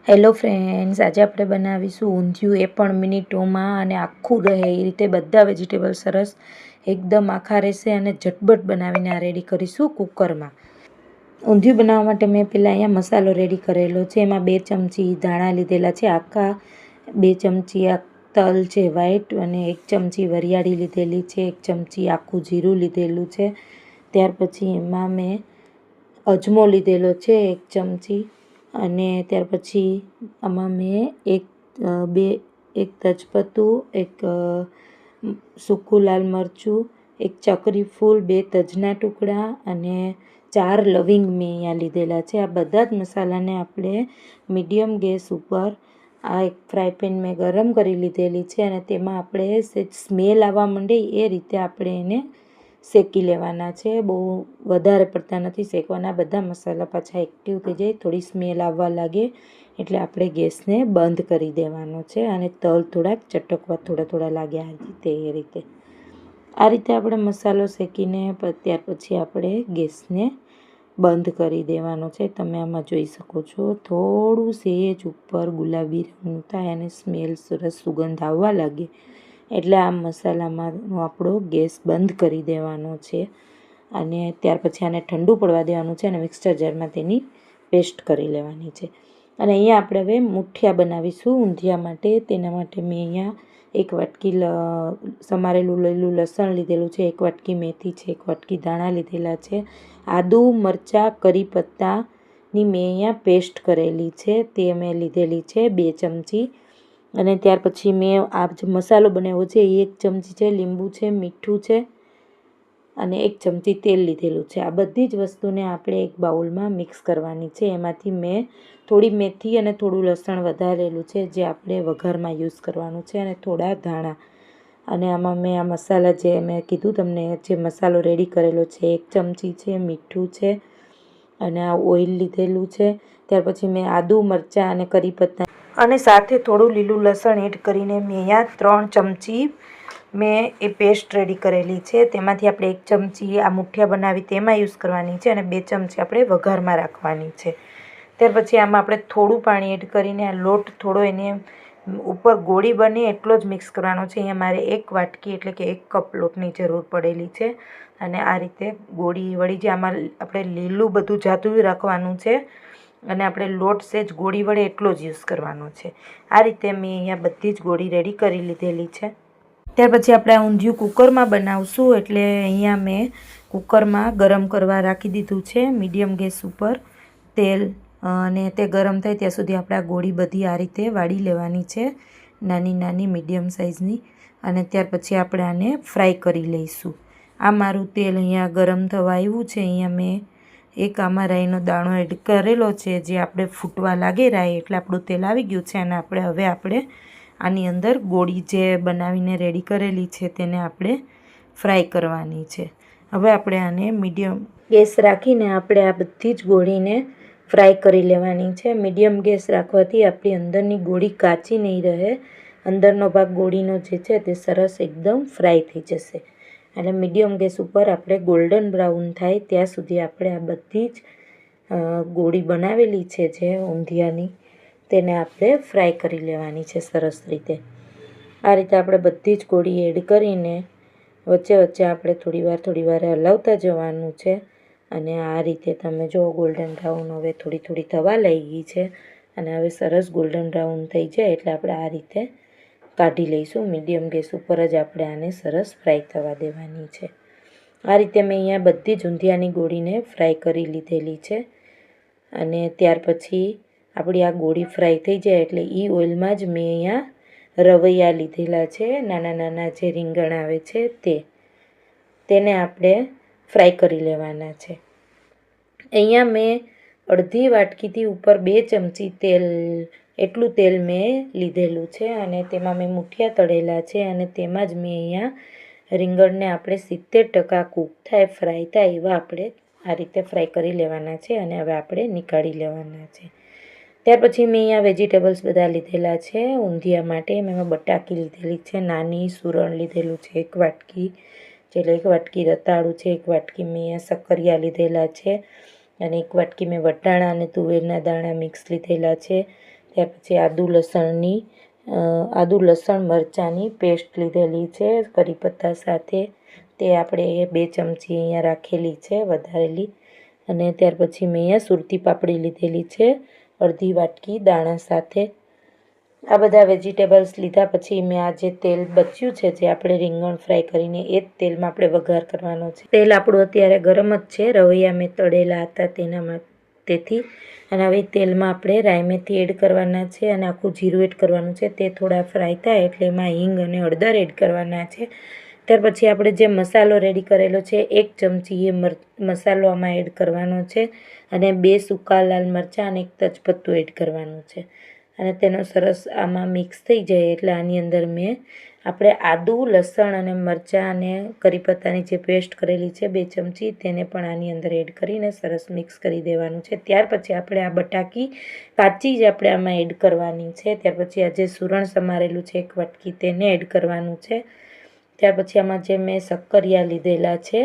Hello friends, આજે આપણે બનાવીશું ઊંધિયું, એ પણ મિનિટોમાં અને આખું રહે એ રીતે બધા વેજીટેબલ સરસ એકદમ આખા રહેશે અને ઝટપટ બનાવીને આ રેડી કરીશું કુકરમાં. ઊંધિયું બનાવવા માટે મેં પહેલાં અહીંયા મસાલો રેડી કરેલો છે. એમાં 2 ચમચી ધાણા લીધેલા છે આખા, 2 ચમચી આ તલ છે વ્હાઈટ અને 1 ચમચી વરિયાળી લીધેલી છે, 1 ચમચી આખું જીરું લીધેલું છે. ત્યાર પછી એમાં મેં અજમો લીધેલો છે 1 ચમચી અને ત્યાર પછી આમાં મેં એક તેજપત્તું, એક સૂકું લાલ મરચું, 1 ચકરી ફૂલ, 2 તજના ટુકડા અને 4 લવિંગ મેં અહીંયા લીધેલા છે. આ બધા જ મસાલાને આપણે મીડિયમ ગેસ ઉપર આ એક ફ્રાય પેન મેં ગરમ કરી લીધેલી છે અને તેમાં આપણે સ્મેલ આવવા માંડે એ રીતે આપણે એને શેકી લેવાના છે. બહુ વધારે પડતા નથી શેકવાના. બધા મસાલા પાછા એક્ટિવ થઈ જાય, થોડી સ્મેલ આવવા લાગે એટલે આપણે ગેસને બંધ કરી દેવાનો છે અને તલ થોડાક ચટકવા થોડા લાગે એ રીતે આપણે મસાલો શેકીને ત્યાર પછી આપણે ગેસને બંધ કરી દેવાનો છે. તમે આમાં જોઈ શકો છો થોડું સહેજ ઉપર ગુલાબી રંગનું થાય અને સ્મેલ સરસ સુગંધ આવવા લાગે એટલે આ મસાલામાંનો આપણો ગેસ બંધ કરી દેવાનો છે અને ત્યાર પછી આને ઠંડુ પડવા દેવાનું છે અને મિક્સર જારમાં તેની પેસ્ટ કરી લેવાની છે. અને અહીંયા આપણે હવે મુઠિયા બનાવીશું ઊંધિયા માટે. તેના માટે મેં અહીંયા 1 વાટકી સમારેલું લીલું લસણ લીધેલું છે, 1 વાટકી મેથી છે, 1 વાટકી ધાણા લીધેલા છે, આદુ, મરચાં, કરી પત્તાની મેં અહીંયા પેસ્ટ કરેલી છે તે મેં લીધેલી છે 2 ચમચી. અને ત્યાર પછી મેં આ જે મસાલો બનાવ્યો છે એ 1 ચમચી છે, લીંબુ છે, મીઠું છે અને 1 ચમચી તેલ લીધેલું છે. આ બધી જ વસ્તુને આપણે એક બાઉલમાં મિક્સ કરવાની છે. એમાંથી મેં થોડી મેથી અને થોડું લસણ વધારેલું છે જે આપણે વઘારમાં યુઝ કરવાનું છે અને થોડા ધાણા. અને આમાં મેં આ મસાલા જે મેં કીધું તમને, જે મસાલો રેડી કરેલો છે 1 ચમચી છે, મીઠું છે અને આ ઓઇલ લીધેલું છે. ત્યાર પછી મેં આદુ, મરચાં અને કરી પત્તા અને સાથે થોડું લીલું લસણ એડ કરીને મેં અહીંયા 3 ચમચી મેં એ પેસ્ટ રેડી કરેલી છે. તેમાંથી આપણે 1 ચમચી આ મુઠિયા બનાવી તેમાં યુઝ કરવાની છે અને 2 ચમચી આપણે વઘારમાં રાખવાની છે. ત્યાર પછી આમાં આપણે થોડું પાણી એડ કરીને આ લોટ થોડો એને ઉપર ગોળી બને એટલો જ મિક્સ કરવાનો છે. અહીંયા મારે 1 વાટકી એટલે કે 1 કપ લોટની જરૂર પડેલી છે અને આ રીતે ગોળી વળી જે આમાં આપણે લીલું બધું જાતું રાખવાનું છે અને આપણે લોટ સેજ ગોળી વળે એટલો જ યુઝ કરવાનો છે. આ રીતે મેં અહીંયા બધી જ ગોળી રેડી કરી લીધેલી છે. ત્યાર પછી આપણે આ ઊંધિયું કુકરમાં બનાવશું એટલે અહીંયા મેં કુકરમાં ગરમ કરવા રાખી દીધું છે મીડિયમ ગેસ ઉપર તેલ, અને તે ગરમ થાય ત્યાં સુધી આપણે આ ગોળી બધી આ રીતે વાળી લેવાની છે, નાની મીડિયમ સાઇઝની. અને ત્યાર પછી આપણે આને ફ્રાય કરી લઈશું. આ મારું તેલ અહીંયા ગરમ થવા આવ્યું છે. અહીંયા મેં એક આમાં રાઈનો દાણો એડ કરેલો છે જે આપણે ફૂટવા લાગે રાઈ એટલે આપણું તેલ આવી ગયું છે અને આપણે આની અંદર ગોળી જે બનાવીને રેડી કરેલી છે તેને આપણે ફ્રાય કરવાની છે. હવે આપણે આને મીડિયમ ગેસ રાખીને આપણે આ બધી જ ગોળીને ફ્રાય કરી લેવાની છે. મીડિયમ ગેસ રાખવાથી આપણી અંદરની ગોળી કાચી નહીં રહે, અંદરનો ભાગ ગોળીનો જે છે તે સરસ એકદમ ફ્રાય થઈ જશે. એટલે મીડિયમ ગેસ ઉપર આપણે ગોલ્ડન બ્રાઉન થાય ત્યાં સુધી આપણે આ બધી જ ગોળી બનાવેલી છે જે ઊંધિયાની તેને આપણે ફ્રાય કરી લેવાની છે સરસ રીતે. આ રીતે આપણે બધી જ ગોળી એડ કરીને વચ્ચે આપણે થોડી વાર હલાવતા જવાનું છે. અને આ રીતે તમે જો ગોલ્ડન બ્રાઉન હવે થોડી થવા લાગી છે અને હવે સરસ ગોલ્ડન બ્રાઉન થઈ જાય એટલે આપણે આ રીતે કાઢી લઈશું. મીડિયમ ગેસ ઉપર જ આપણે આને સરસ ફ્રાય થવા દેવાની છે. આ રીતે મેં અહીંયા બધી જ ઊંધિયાની ગોળીને ફ્રાય કરી લીધેલી છે. અને ત્યાર પછી આપણી આ ગોળી ફ્રાય થઈ જાય એટલે એ ઓઇલમાં જ મેં અહીંયા રવૈયા લીધેલા છે, નાના જે રીંગણ આવે છે તેને આપણે ફ્રાય કરી લેવાના છે. અહીંયા મેં અડધી વાટકીથી ઉપર 2 ચમચી એટલું તેલ મેં લીધેલું છે અને તેમાં મેં મુઠિયા તળેલા છે અને તેમાં જ મેં અહીંયા રીંગણને આપણે 70% કૂક થાય, ફ્રાય થાય એવા આપણે આ રીતે ફ્રાય કરી લેવાના છે અને હવે આપણે નીકાળી લેવાના છે. ત્યાર પછી મેં અહીંયા વેજીટેબલ્સ બધા લીધેલા છે ઊંધિયા માટે. મેં એમાં બટાકી લીધેલી છે, નાની સુરણ લીધેલું છે 1 વાટકી, એટલે 1 વાટકી રતાળું છે, 1 વાટકી મેં અહીંયા સક્કરિયા લીધેલા છે અને 1 વાટકી મેં વટાણા અને તુવેરના દાણા મિક્સ લીધેલા છે. ત્યાર પછી આદુ લસણ મરચાંની પેસ્ટ લીધેલી છે કરી પત્તા સાથે, તે આપણે 2 ચમચી અહીંયા રાખેલી છે વધારેલી. અને ત્યાર પછી મેં અહીંયા સુરતી પાપડી લીધેલી છે અડધી વાટકી દાણા સાથે. આ બધા વેજીટેબલ્સ લીધા પછી મેં આ જે તેલ બચ્યું છે જે આપણે રીંગણ ફ્રાય કરીને એ જ તેલમાં આપણે વઘાર કરવાનો છે. તેલ આપણું અત્યારે ગરમ જ છે, રવૈયા મેં તળેલા હતા તેથી. અને હવે તેલમાં આપણે રાઈ મેથી એડ કરવાના છે અને આખું જીરું એડ કરવાનું છે. તે થોડા ફ્રાય થાય એટલે એમાં હિંગ અને હળદર એડ કરવાના છે. ત્યાર પછી આપણે જે મસાલો રેડી કરેલો છે 1 ચમચી એ મસાલો આમાં એડ કરવાનો છે અને 2 સૂકા લાલ મરચાં અને 1 તેજપત્તું એડ કરવાનું છે. અને તેનો સરસ આમાં મિક્સ થઈ જાય એટલે આની અંદર આપણે આદુ લસણ અને મરચાં અને કરી પત્તાની જે પેસ્ટ કરેલી છે 2 ચમચી તેને પણ આની અંદર એડ કરીને સરસ મિક્સ કરી દેવાનું છે. ત્યાર પછી આપણે આ બટાકી કાચી જ આપણે આમાં એડ કરવાની છે. ત્યાર પછી આ જે સૂરણ સમારેલું છે 1 વાટકી તેને એડ કરવાનું છે. ત્યાર પછી આમાં જે મેં શક્કરિયા લીધેલા છે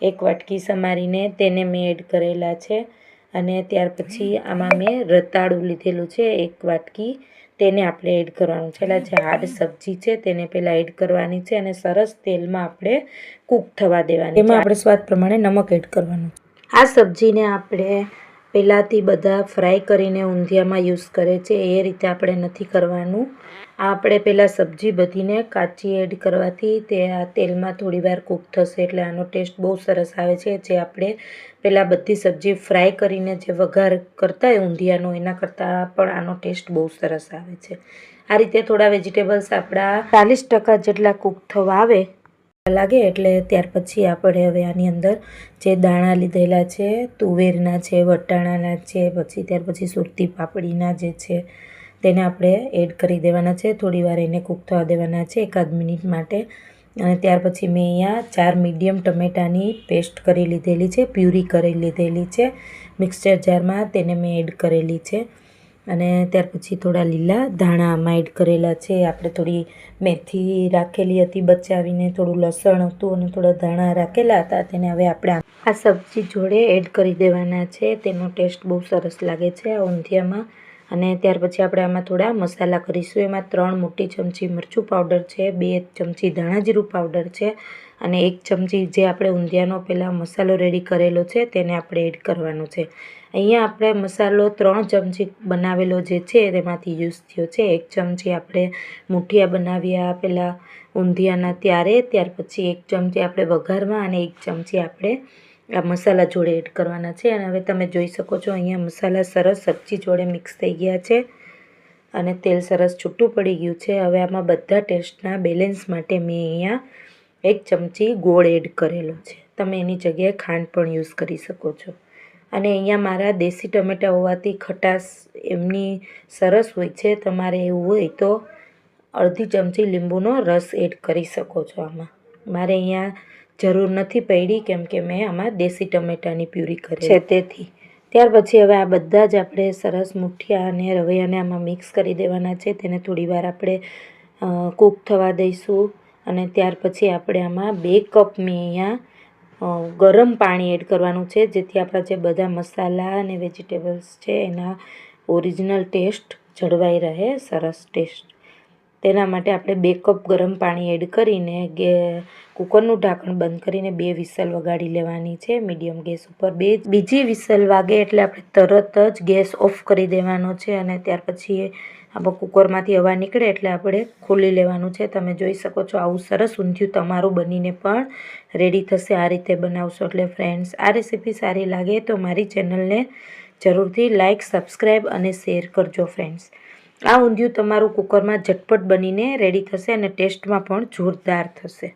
1 વાટકી સમારીને તેને મેં એડ કરેલા છે. અને ત્યાર પછી આમાં મેં રતાળું લીધેલું છે 1 વાટકી, તેને આપણે એડ કરવાનું છે. એટલે જે હાર્ડ સબ્જી છે તેને પહેલાં એડ કરવાની છે અને સરસ તેલમાં આપણે કૂક થવા દેવાની. એમાં આપણે સ્વાદ પ્રમાણે નમક એડ કરવાનું. આ સબ્જીને આપણે પહેલાંથી બધા ફ્રાય કરીને ઊંધિયામાં યુઝ કરે છે એ રીતે આપણે નથી કરવાનું. આપણે પહેલાં સબ્જી બધીને કાચી એડ કરવાથી તે આ તેલમાં થોડી વાર કૂક થશે એટલે આનો ટેસ્ટ બહુ સરસ આવે છે. જે આપણે પહેલાં બધી સબ્જી ફ્રાય કરીને જે વઘાર કરતા હોય ઊંધિયાનો એના કરતાં પણ આનો ટેસ્ટ બહુ સરસ આવે છે. આ રીતે થોડા વેજીટેબલ્સ આપણા 40% જેટલા કૂક થવા આવે લાગે એટલે ત્યાર પછી આપણે હવે આની અંદર જે દાણા લીધેલા છે તુવેરના છે, વટાણાના છે, પછી ત્યાર પછી સુરતી પાપડીના જે છે તેને આપણે એડ કરી દેવાના છે. થોડી વાર એને કૂક થવા દેવાના છે 1 મિનિટ માટે. અને ત્યાર પછી મેં અહીંયા 4 મીડિયમ ટમેટાની પેસ્ટ કરી લીધેલી છે, પ્યુરી કરી લીધેલી છે મિક્સચર જારમાં, તેને મેં એડ કરેલી છે. અને ત્યાર પછી થોડા લીલા ધાણા આમાં એડ કરેલા છે. આપણે થોડી મેથી રાખેલી હતી બચાવીને, થોડું લસણ હતું અને થોડા ધાણા રાખેલા હતા તેને હવે આપણે આ સબ્જી જોડે એડ કરી દેવાના છે. તેનો ટેસ્ટ બહુ સરસ લાગે છે આ ઊંધિયામાં. અને ત્યાર પછી આપણે આમાં થોડા મસાલા કરીશું. એમાં 3 મોટી ચમચી મરચું પાવડર છે, 2 ચમચી ધાણા જીરું પાવડર છે અને 1 ચમચી જે આપણે ઊંધિયાનો પહેલાં મસાલો રેડી કરેલો છે તેને આપણે એડ કરવાનો છે. અહીંયા આપણે મસાલો 3 ચમચી બનાવેલો જે છે તેમાંથી યુઝ થયો છે. 1 ચમચી આપણે મુઠિયા બનાવ્યા પહેલાં ઊંધિયાના ત્યાર પછી 1 ચમચી આપણે વઘારમાં અને 1 ચમચી આપણે આ મસાલા જોડે એડ કરવાના છે. અને હવે તમે જોઈ શકો છો અહીંયા મસાલા સરસ સબ્જી જોડે મિક્સ થઈ ગયા છે અને તેલ સરસ છૂટું પડી ગયું છે. હવે આમાં બધા ટેસ્ટના બેલેન્સ માટે મેં અહીંયા 1 ચમચી ગોળ એડ કરેલો છે. તમે એની જગ્યાએ ખાંડ પણ યુઝ કરી શકો છો. અને અહીંયા મારા દેશી ટમેટા હોવાથી ખટાશ એમની સરસ હોય છે. તમારે એવું હોય તો અડધી ચમચી લીંબુનો રસ એડ કરી શકો છો આમાં. મારે અહીંયા જરૂર નથી પડી કેમ કે મેં આમાં દેશી ટમેટાની પ્યુરી કરી છે તેથી. ત્યાર પછી હવે આ બધા જ આપણે સરસ મુઠિયા અને રવૈયાને આમાં મિક્સ કરી દેવાના છે. તેને થોડી વાર આપણે કૂક થવા દઈશું. અને ત્યાર પછી આપણે આમાં 2 કપ મેં અહીંયા ગરમ પાણી એડ કરવાનું છે જેથી આપણા જે બધા મસાલા અને વેજીટેબલ્સ છે એના ઓરિજિનલ ટેસ્ટ જળવાઈ રહે, સરસ ટેસ્ટ. તેના માટે આપણે 2 કપ ગરમ પાણી એડ કરીને કુકરનું ઢાંકણ બંધ કરીને 2 વિસલ વગાડી લેવાની છે મીડિયમ ગેસ ઉપર. બીજી વિસલ વાગે એટલે આપણે તરત જ ગેસ ઓફ કરી દેવાનો છે. અને ત્યાર પછી આપણે કુકરમાંથી હવા નીકળે એટલે આપણે ખોલી લેવાનું છે. તમે જોઈ શકો છો આવું સરસ ઊંધિયું તમારું બનીને પણ રેડી થશે આ રીતે બનાવશો એટલે. ફ્રેન્ડ્સ, આ રેસીપી સારી લાગે તો મારી ચેનલને જરૂરથી લાઇક, સબસ્ક્રાઈબ અને શેર કરજો ફ્રેન્ડ્સ. આ ઊંધિયું તમારું કુકરમાં ઝટપટ બનીને રેડી થશે અને ટેસ્ટમાં પણ જોરદાર થશે.